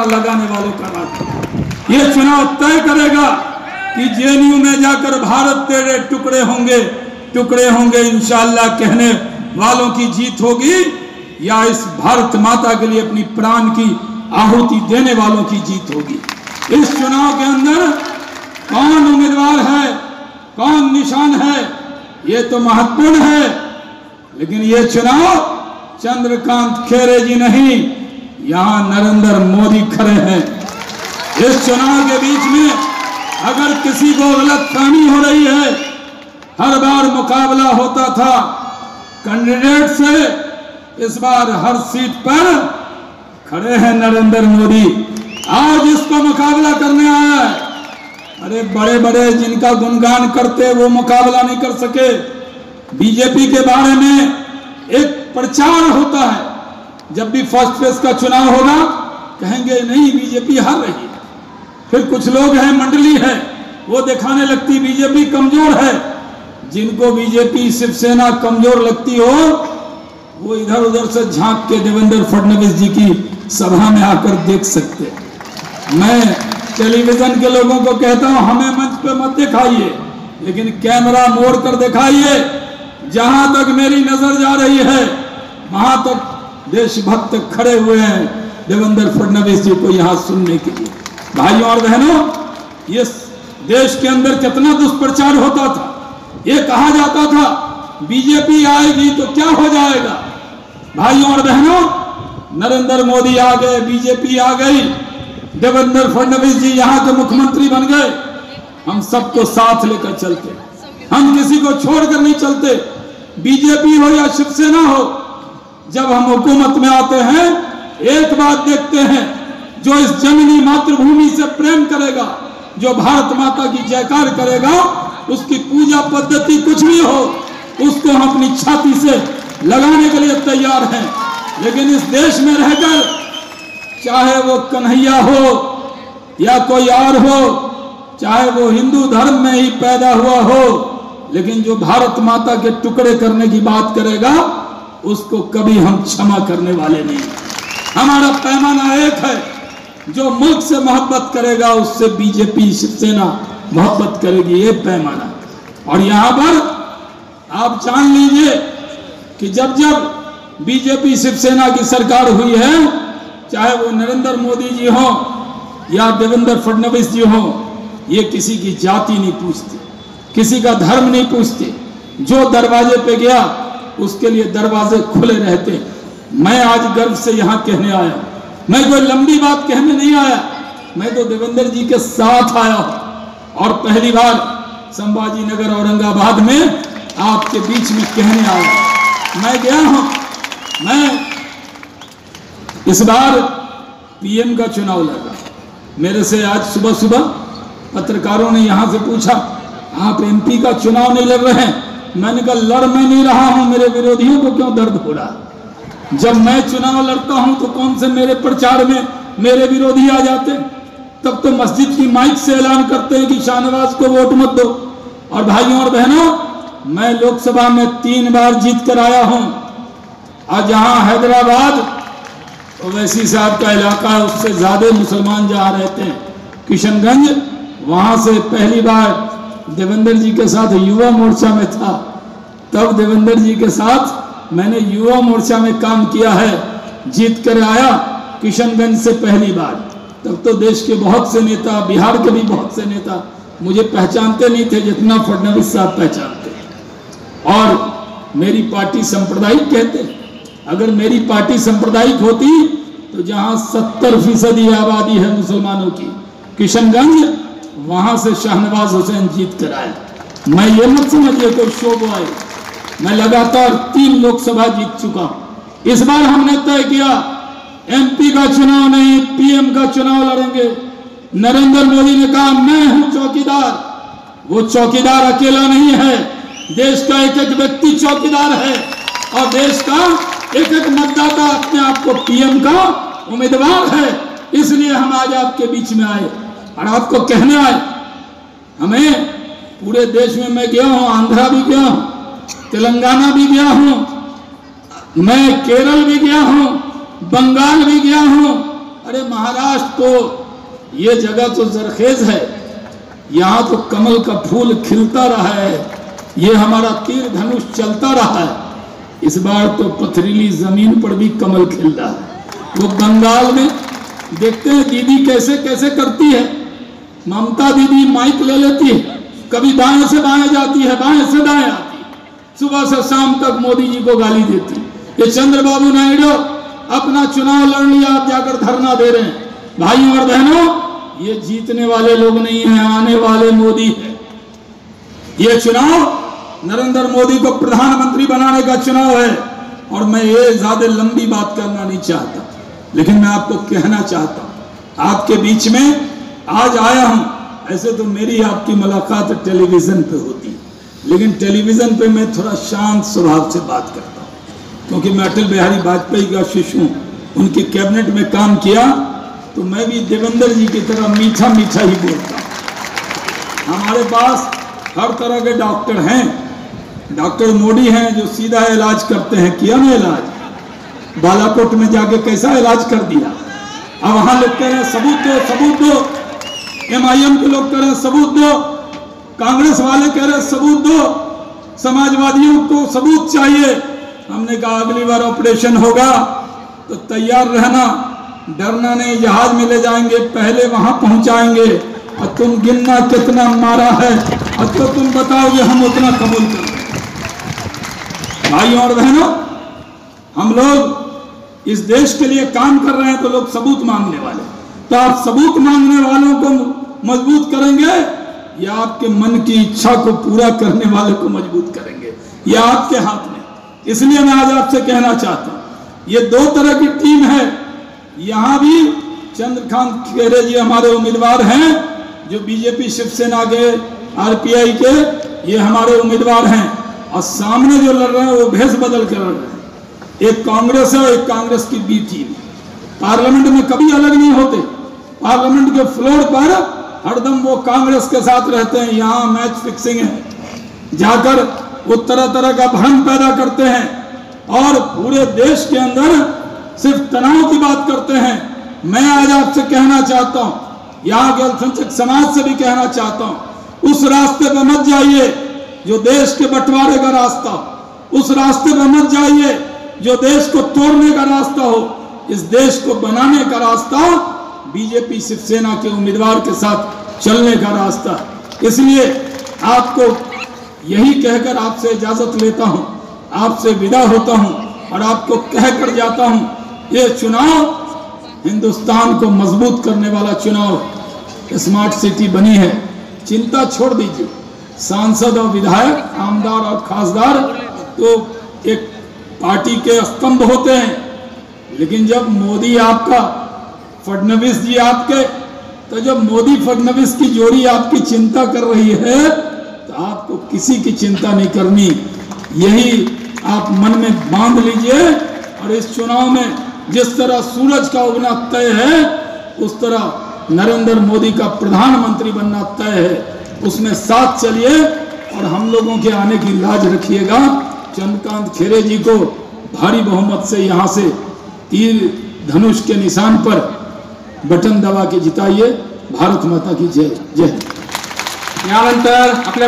लगाने वालों का बात। ये चुनाव तय करेगा कि जेएनयू में जाकर भारत तेरे टुकड़े होंगे इंशाअल्लाह कहने वालों की जीत होगी, या इस भारत माता के लिए अपनी प्राण की आहुति देने वालों की जीत होगी। इस चुनाव के अंदर कौन उम्मीदवार है, कौन निशान है, ये तो महत्वपूर्ण है, लेकिन ये चुनाव चंद्रकांत खैरे जी नहीं, यहां नरेंद्र मोदी खड़े हैं। इस चुनाव के बीच में अगर किसी को गलतफहमी हो रही है, हर बार मुकाबला होता था कैंडिडेट से, इस बार हर सीट पर खड़े हैं नरेंद्र मोदी। आज इसको मुकाबला करने आया है। अरे बड़े बड़े जिनका गुणगान करते वो मुकाबला नहीं कर सके। बीजेपी के बारे में एक प्रचार होता है, जब भी फर्स्ट फेज का चुनाव होगा कहेंगे नहीं बीजेपी हार रही है। फिर कुछ लोग हैं, मंडली है, वो दिखाने लगती बीजेपी कमजोर है। जिनको बीजेपी शिवसेना कमजोर लगती हो वो इधर उधर से झांक के देवेंद्र फडणवीस जी की सभा में आकर देख सकते। मैं टेलीविजन के लोगों को कहता हूं हमें मंच पे मत दिखाइए, लेकिन कैमरा मोड़ कर दिखाइए। जहां तक मेरी नजर जा रही है वहां तक देशभक्त खड़े हुए हैं देवेंद्र फडणवीस जी को यहां सुनने के लिए। भाइयों और बहनों, ये देश के अंदर कितना दुष्प्रचार होता था। ये कहा जाता था बीजेपी आएगी तो क्या हो जाएगा। भाइयों और बहनों, नरेंद्र मोदी आ गए, बीजेपी आ गई, देवेंद्र फडणवीस जी यहां के मुख्यमंत्री बन गए। हम सबको साथ लेकर चलते, हम किसी को छोड़कर नहीं चलते। बीजेपी हो या शिवसेना हो, जब हम हुकूमत में आते हैं एक बात देखते हैं, जो इस जननी मातृभूमि से प्रेम करेगा, जो भारत माता की जयकार करेगा, उसकी पूजा पद्धति कुछ भी हो उसको हम अपनी छाती से लगाने के लिए तैयार हैं। लेकिन इस देश में रहकर चाहे वो कन्हैया हो या कोई और हो, चाहे वो हिंदू धर्म में ही पैदा हुआ हो, लेकिन जो भारत माता के टुकड़े करने की बात करेगा उसको कभी हम क्षमा करने वाले नहीं। हमारा पैमाना एक है, जो मुल्क से मोहब्बत करेगा उससे बीजेपी शिवसेना मोहब्बत करेगी, ये पैमाना। और यहां पर आप जान लीजिए कि जब जब बीजेपी शिवसेना की सरकार हुई है, चाहे वो नरेंद्र मोदी जी हो या देवेंद्र फडणवीस जी हो, ये किसी की जाति नहीं पूछते, किसी का धर्म नहीं पूछते। जो दरवाजे पे गया उसके लिए दरवाजे खुले रहते। मैं आज गर्व से यहां कहने आया, मैं कोई लंबी बात कहने नहीं आया, मैं तो देवेंद्र जी के साथ आया हूं और पहली बार संभाजी नगर औरंगाबाद में आपके बीच में कहने आया। मैं गया हूं, मैं इस बार पीएम का चुनाव लगा। मेरे से आज सुबह सुबह पत्रकारों ने यहां से पूछा आप एमपी का चुनाव नहीं लड़ रहे हैं। मैंने कहा लड़ मैं नहीं रहा हूं, मेरे विरोधियों को क्यों दर्द हो रहा। जब मैं चुनाव लड़ता हूं तो कौन से मेरे प्रचार में मेरे विरोधी आ जाते। तब तो मस्जिद की माइक से ऐलान करते हैं कि शाहनवाज को वोट मत दो। और भाइयों और बहनों, मैं लोकसभा में 3 बार जीत कर आया हूं। आज जहां हैदराबाद ओवैसी साहब का इलाका है, उससे ज्यादा मुसलमान जहां रहते हैं, किशनगंज, वहां से पहली बार देवेंद्र जी के साथ युवा मोर्चा में था। तब देवेंद्र जी के साथ मैंने युवा मोर्चा में काम किया है, जीत कर आया किशनगंज से पहली बार। तब तो देश के बहुत से नेता, बिहार के भी बहुत से नेता मुझे पहचानते नहीं थे जितना फडणवीस साहब पहचानते। और मेरी पार्टी सांप्रदायिक कहते, अगर मेरी पार्टी सांप्रदायिक होती तो जहां 70% आबादी है मुसलमानों की, किशनगंज, वहां से शाहनवाज हुसैन जीत कर आए। मैं ये मत समझिए कोई शोभ आए, मैं लगातार 3 लोकसभा जीत चुका हूं। इस बार हमने तय किया एमपी का चुनाव नहीं, पीएम का चुनाव लड़ेंगे। नरेंद्र मोदी ने कहा मैं हूं चौकीदार। वो चौकीदार अकेला नहीं है, देश का एक एक व्यक्ति चौकीदार है और देश का एक एक मतदाता अपने आप को पीएम का उम्मीदवार है। इसलिए हम आज आपके बीच में आए और आपको कहने आए, हमें पूरे देश में मैं गया हूं, आंध्रा भी गया हूं, तेलंगाना भी गया हूं, मैं केरल भी गया हूं, बंगाल भी गया हूं, अरे महाराष्ट्र तो ये जगह तो जरखेज है, यहाँ तो कमल का फूल खिलता रहा है, ये हमारा तीर धनुष चलता रहा है। इस बार तो पथरीली जमीन पर भी कमल खिल रहा है। वो बंगाल में देखते हैं दीदी कैसे कैसे करती है। ममता दीदी माइक ले लेती है, कभी दाएं से बाएं जाती है, बाएं से दाएं आती है, सुबह से शाम तक मोदी जी को गाली देती है। ये चंद्रबाबू नायडू अपना चुनाव लड़ लिया, आप जाकर धरना दे रहे हैं। भाइयों और बहनों, ये जीतने वाले लोग नहीं हैं, आने वाले मोदी है। ये चुनाव नरेंद्र मोदी को प्रधानमंत्री बनाने का चुनाव है। और मैं ये ज्यादा लंबी बात करना नहीं चाहता, लेकिन मैं आपको कहना चाहता हूं, आपके बीच में आज आया हूं। ऐसे तो मेरी आपकी मुलाकात टेलीविजन पे होती है, लेकिन टेलीविजन पे मैं थोड़ा शांत स्वभाव से बात करता हूं, क्योंकि मैं अटल बिहारी वाजपेयी का शिष्य हूं, उनके कैबिनेट में काम किया, तो मैं भी देवेंद्र जी की तरह मीठा मीठा ही बोलता हूं। हमारे पास हर तरह के डॉक्टर हैं। डॉक्टर मोदी हैं जो सीधा इलाज करते हैं, किया ना इलाज, बालाकोट में जाके कैसा इलाज कर दिया। अब वहां लोग कह रहे हैं सबूत दो, सबूत दो, MIM के लोग कह रहे हैं सबूत दो, कांग्रेस वाले कह रहे हैं सबूत दो, समाजवादियों को सबूत चाहिए। हमने कहा अगली बार ऑपरेशन होगा तो तैयार रहना, डरना नहीं, जहाज में ले जाएंगे, पहले वहां पहुंचाएंगे और तुम गिनना कितना मारा है और तो तुम बताओगे, हम उतना कबूल कर लेंगे। भाइयों और बहनों, हम लोग इस देश के लिए काम कर रहे हैं, तो लोग सबूत मांगने वाले, तो आप सबूत मांगने वालों को मजबूत करेंगे या आपके मन की इच्छा को पूरा करने वाले को मजबूत करेंगे, यह आपके हाथ में। इसलिए मैं आज आपसे कहना चाहता हूं, ये दो तरह की टीम है। यहां भी चंद्रकांत खैरे जी हमारे उम्मीदवार हैं, जो बीजेपी शिवसेना के RPI के ये हमारे उम्मीदवार हैं, और सामने जो लड़ रहे हैं वो भेष बदल कर लड़ रहे हैं। एक कांग्रेस है, एक कांग्रेस की B टीम। पार्लियामेंट में कभी अलग नहीं होते, पार्लियामेंट के फ्लोर पर हरदम वो कांग्रेस के साथ रहते हैं। यहाँ मैच फिक्सिंग है, जाकर वो तरह तरह का भ्रम पैदा करते हैं और पूरे देश के अंदर सिर्फ तनाव की बात करते हैं। मैं आज आपसे कहना चाहता हूं, यहाँ के अल्पसंख्यक समाज से भी कहना चाहता हूं, उस रास्ते पर मत जाइए जो देश के बंटवारे का रास्ता, उस रास्ते पर मत जाइए जो देश को तोड़ने का रास्ता हो। इस देश को बनाने का रास्ता बीजेपी शिवसेना के उम्मीदवार के साथ चलने का रास्ता। इसलिए आपको यही कहकर आपसे इजाजत लेता हूं, आपसे विदा होता हूं और आपको कहकर जाता हूं, ये चुनाव हिंदुस्तान को मजबूत करने वाला चुनाव। स्मार्ट सिटी बनी है, चिंता छोड़ दीजिए। सांसद और विधायक, आमदार और खासदार तो एक पार्टी के स्तंभ होते हैं, लेकिन जब मोदी आपका, फडणवीस जी आपके, तो जब मोदी फडणवीस की जोड़ी आपकी चिंता कर रही है तो आपको किसी की चिंता नहीं करनी। यही आप मन में बांध लीजिए। और इस चुनाव में जिस तरह सूरज का उगना तय है, उस तरह नरेंद्र मोदी का प्रधानमंत्री बनना तय है। उसमें साथ चलिए और हम लोगों के आने की लाज रखिएगा। चंद्रकांत खैरे जी को भारी बहुमत से यहाँ से तीर धनुष के निशान पर बटन दबा के जिताइए। भारत माता की जय जय। यानंतर आपल्या